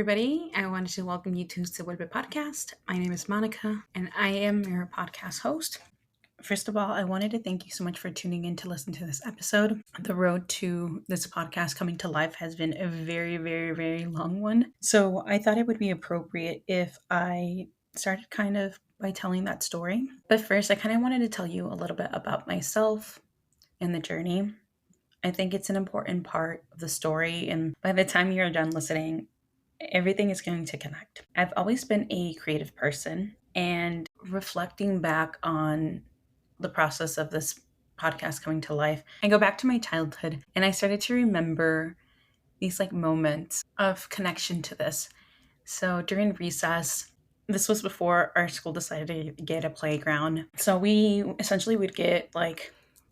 everybody. I wanted to welcome you to Se Vuelve Podcast. My name is Monica, and I am your podcast host. First of all, I wanted to thank you so much for tuning in to listen to this episode. The road to this podcast coming to life has been a very, very, very long one. So I thought it would be appropriate if I started kind of by telling that story. But first, I kind of wanted to tell you a little bit about myself and the journey. I think it's an important part of the story, and by the time you're done listening, everything is going to connect. I've always been a creative person, and reflecting back on the process of this podcast coming to life, I go back to my childhood and I started to remember these moments of connection to this. So during recess, this was before our school decided to get a playground. So we essentially would get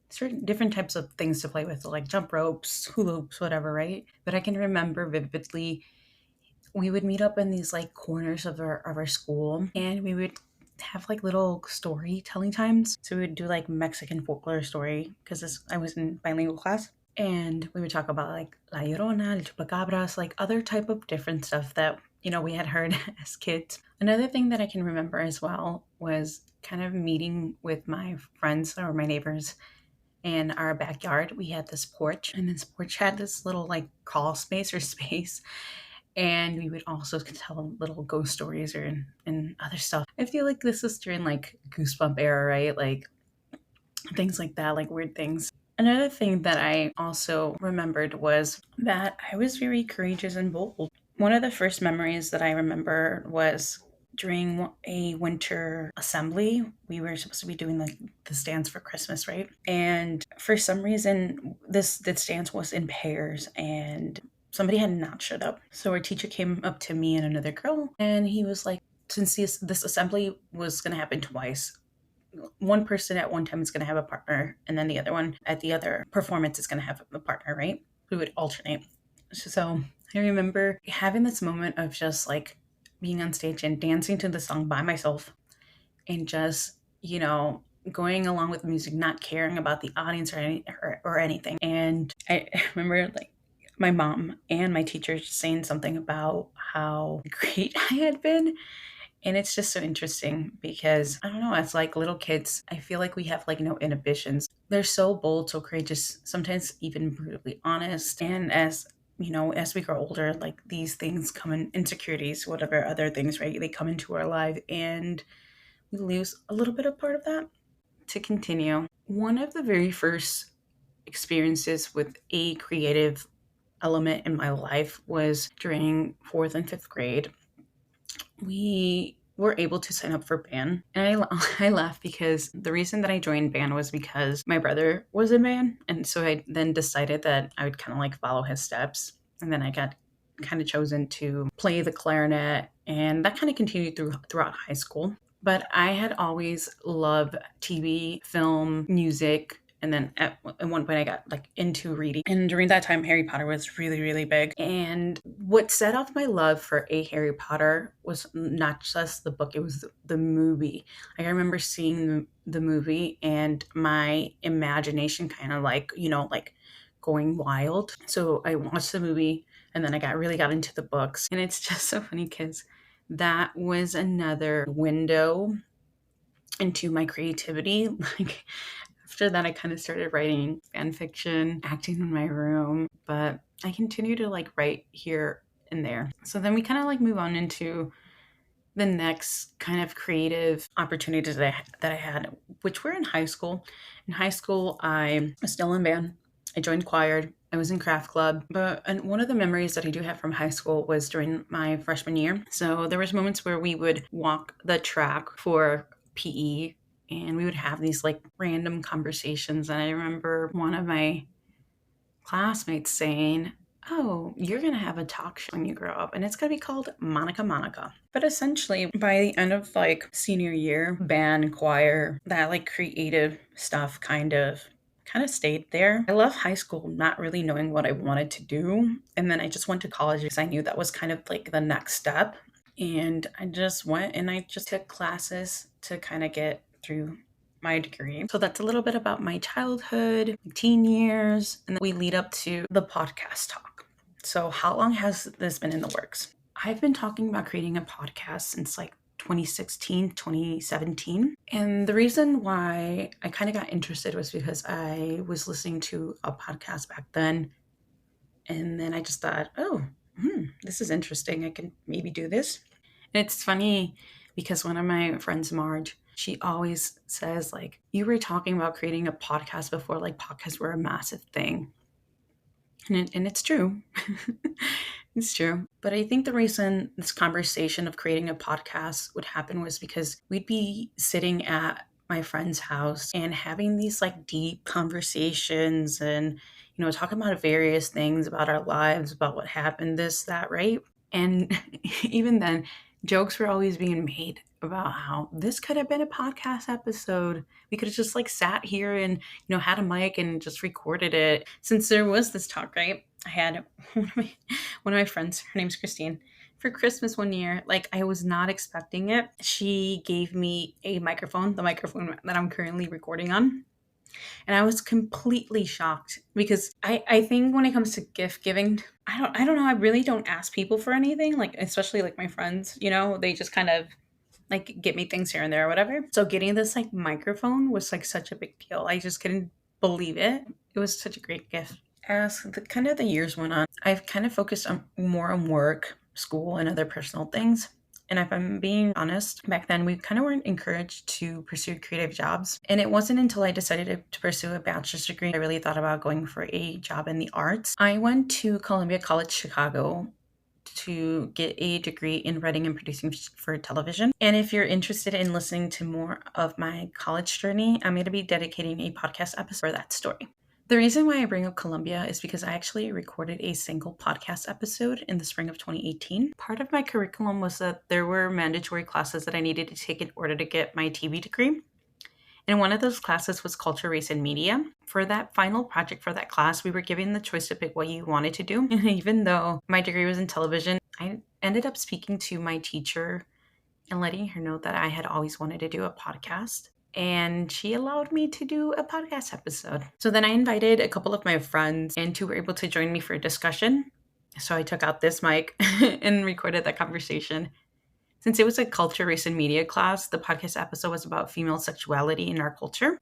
certain different types of things to play with, like jump ropes, hula hoops, whatever, right? But I can remember vividly we would meet up in these corners of our school, and we would have little storytelling times. So we would do Mexican folklore story because I was in bilingual class, and we would talk about La Llorona, El Chupacabras, other type of different stuff that we had heard as kids. Another thing that I can remember as well was kind of meeting with my friends or my neighbors in our backyard. We had this porch, and this porch had this little crawl space or space. And we would also tell little ghost stories and other stuff. I feel like this is during Goosebump era, right? Things like that, weird things. Another thing that I also remembered was that I was very courageous and bold. One of the first memories that I remember was during a winter assembly. We were supposed to be doing the dance for Christmas, right? And for some reason, this dance was in pairs, and somebody had not showed up. So our teacher came up to me and another girl, and he was like, since this assembly was going to happen twice, one person at one time is going to have a partner, and then the other one at the other performance is going to have a partner, right? We would alternate. So I remember having this moment of just being on stage and dancing to the song by myself, and just, going along with the music, not caring about the audience or anything. And I remember my mom and my teacher saying something about how great I had been. And it's just so interesting because, I don't know, as little kids, I feel like we have no inhibitions. They're so bold, so courageous, sometimes even brutally honest. And as we grow older, these things come in, insecurities, whatever other things, right? They come into our life and we lose a little bit of part of that. To continue, one of the very first experiences with a creative element in my life was during 4th and 5th grade. We were able to sign up for band, and I laugh because the reason that I joined band was because my brother was in band, and so I then decided that I would kind of follow his steps, and then I got kind of chosen to play the clarinet, and that kind of continued throughout high school. But I had always loved TV, film, music. And then at one point I got into reading. And during that time, Harry Potter was really, really big. And what set off my love for a Harry Potter was not just the book, it was the movie. I remember seeing the movie and my imagination kind of going wild. So I watched the movie and then I really got into the books. And it's just so funny because that was another window into my creativity. After that, I kind of started writing fan fiction, acting in my room, but I continue to write here and there. So then we kind of move on into the next kind of creative opportunities that I had, which were in high school. In high school, I was still in band. I joined choir. I was in craft club. And one of the memories that I do have from high school was during my freshman year. So there was moments where we would walk the track for PE, and we would have these random conversations. And I remember one of my classmates saying, "Oh, you're going to have a talk show when you grow up, and it's going to be called Monica Monica." But essentially, by the end of senior year, band, choir, that creative stuff kind of stayed there. I left high school not really knowing what I wanted to do. And then I just went to college because I knew that was kind of the next step. And I just went and I just took classes to kind of get through my degree. So that's a little bit about my childhood, teen years, and then we lead up to the podcast talk. So how long has this been in the works? I've been talking about creating a podcast since like 2016, 2017. And the reason why I kind of got interested was because I was listening to a podcast back then. And then I just thought, oh, this is interesting. I can maybe do this. And it's funny because one of my friends, Marge, she always says, like, you were talking about creating a podcast before like podcasts were a massive thing. And it's true. It's true. But I think the reason this conversation of creating a podcast would happen was because we'd be sitting at my friend's house and having these like deep conversations and, talking about various things about our lives, about what happened, this, that, right? And even then, jokes were always being made about how this could have been a podcast episode. We could have just like sat here and, had a mic and just recorded it. Since there was this talk, right? I had one of my friends, her name's Christine, for Christmas one year. Like, I was not expecting it. She gave me a microphone, the microphone that I'm currently recording on. And I was completely shocked because I think when it comes to gift giving, I don't know, I really don't ask people for anything, like especially like my friends, they just kind of like get me things here and there or whatever. So getting this like microphone was like such a big deal. I just couldn't believe it. It was such a great gift. As the years went on, I've kind of focused on more on work, school, and other personal things. And if I'm being honest, back then we kind of weren't encouraged to pursue creative jobs. And it wasn't until I decided to pursue a bachelor's degree I really thought about going for a job in the arts. I went to Columbia College Chicago to get a degree in writing and producing for television. And if you're interested in listening to more of my college journey, I'm going to be dedicating a podcast episode for that story. The reason why I bring up Columbia is because I actually recorded a single podcast episode in the spring of 2018. Part of my curriculum was that there were mandatory classes that I needed to take in order to get my TV degree. And one of those classes was Culture, Race, and Media. For that final project for that class, we were given the choice to pick what you wanted to do. And even though my degree was in television, I ended up speaking to my teacher and letting her know that I had always wanted to do a podcast. And she allowed me to do a podcast episode. So then I invited a couple of my friends and two were able to join me for a discussion. So I took out this mic and recorded that conversation. Since it was a culture, race, and media class, the podcast episode was about female sexuality in our culture.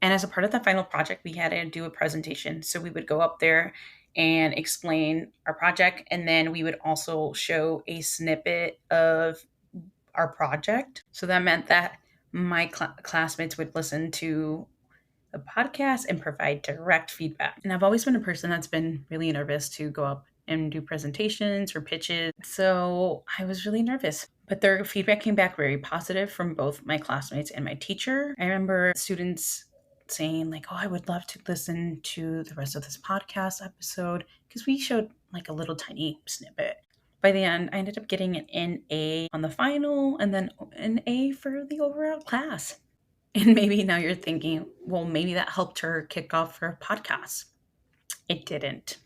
And as a part of that final project, we had to do a presentation. So we would go up there and explain our project. And then we would also show a snippet of our project. So that meant that my classmates would listen to the podcast and provide direct feedback. And I've always been a person that's been really nervous to go up and do presentations or pitches. So I was really nervous. But their feedback came back very positive from both my classmates and my teacher. I remember students saying like, oh, I would love to listen to the rest of this podcast episode because we showed like a little tiny snippet. By the end, I ended up getting an A on the final and then an A for the overall class. And maybe now you're thinking, well, maybe that helped her kick off her podcast. It didn't.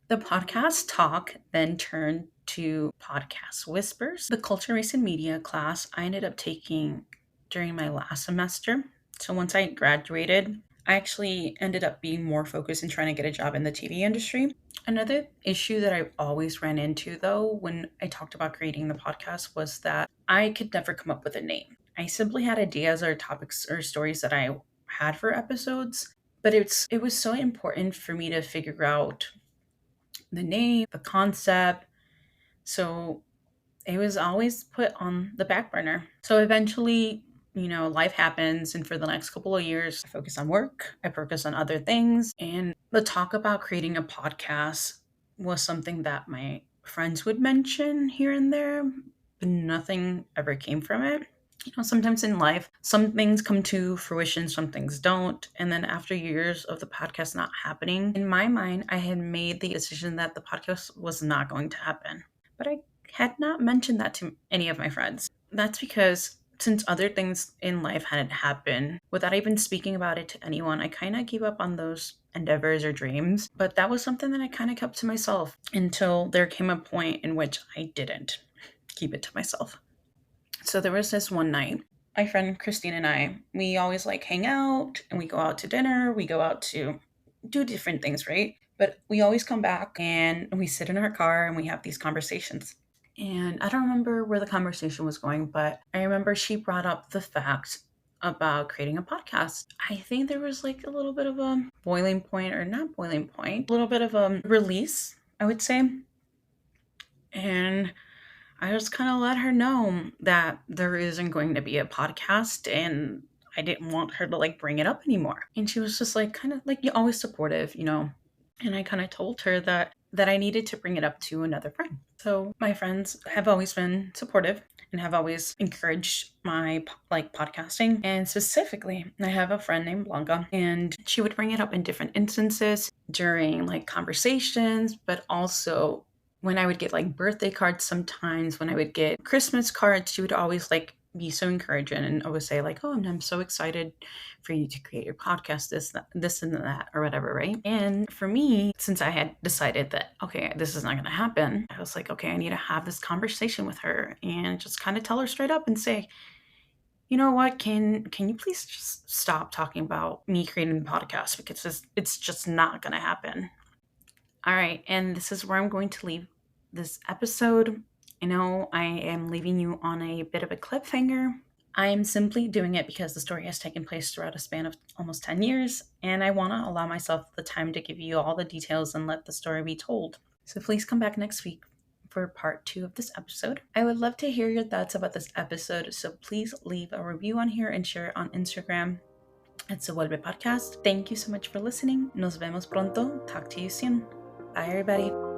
The podcast talk then turned to podcast whispers. The culture, race, and media class I ended up taking during my last semester. So once I graduated, I actually ended up being more focused in trying to get a job in the TV industry. Another issue that I always ran into, though, when I talked about creating the podcast was that I could never come up with a name. I simply had ideas or topics or stories that I had for episodes, but it was so important for me to figure out the name, the concept. So it was always put on the back burner. So eventually, life happens. And for the next couple of years, I focus on work, I focus on other things. And the talk about creating a podcast was something that my friends would mention here and there, but nothing ever came from it. Sometimes in life, some things come to fruition, some things don't. And then after years of the podcast not happening, in my mind, I had made the decision that the podcast was not going to happen. But I had not mentioned that to any of my friends. That's because since other things in life hadn't happened, without even speaking about it to anyone, I kind of gave up on those endeavors or dreams. But that was something that I kind of kept to myself until there came a point in which I didn't keep it to myself. So there was this one night, my friend Christine and I, we always like hang out and we go out to dinner, we go out to do different things, right? But we always come back and we sit in our car and we have these conversations. And I don't remember where the conversation was going, but I remember she brought up the fact about creating a podcast. I think there was like a little bit of a boiling point, or not boiling point, a little bit of a release, I would say. And I just kind of let her know that there isn't going to be a podcast, and I didn't want her to like bring it up anymore. And she was just like kind of like, you're always supportive, you know. And I kind of told her that I needed to bring it up to another friend. So my friends have always been supportive and have always encouraged my like podcasting. And specifically, I have a friend named Blanca, and she would bring it up in different instances during like conversations, but also when I would get like birthday cards sometimes, when I would get Christmas cards, she would always like be so encouraging and always say like, oh, I'm so excited for you to create your podcast, this and that, or whatever, right? And for me, since I had decided that, okay, this is not going to happen, I was like, okay, I need to have this conversation with her and just kind of tell her straight up and say, you know what, can you please just stop talking about me creating the podcast, because it's just not going to happen. All right, and this is where I'm going to leave this episode. I know I am leaving you on a bit of a cliffhanger. I am simply doing it because the story has taken place throughout a span of almost 10 years, and I want to allow myself the time to give you all the details and let the story be told. So please come back next week for part 2 of this episode. I would love to hear your thoughts about this episode, so please leave a review on here and share it on Instagram at Se Vuelve Podcast. Thank you so much for listening. Nos vemos pronto. Talk to you soon. Bye, everybody.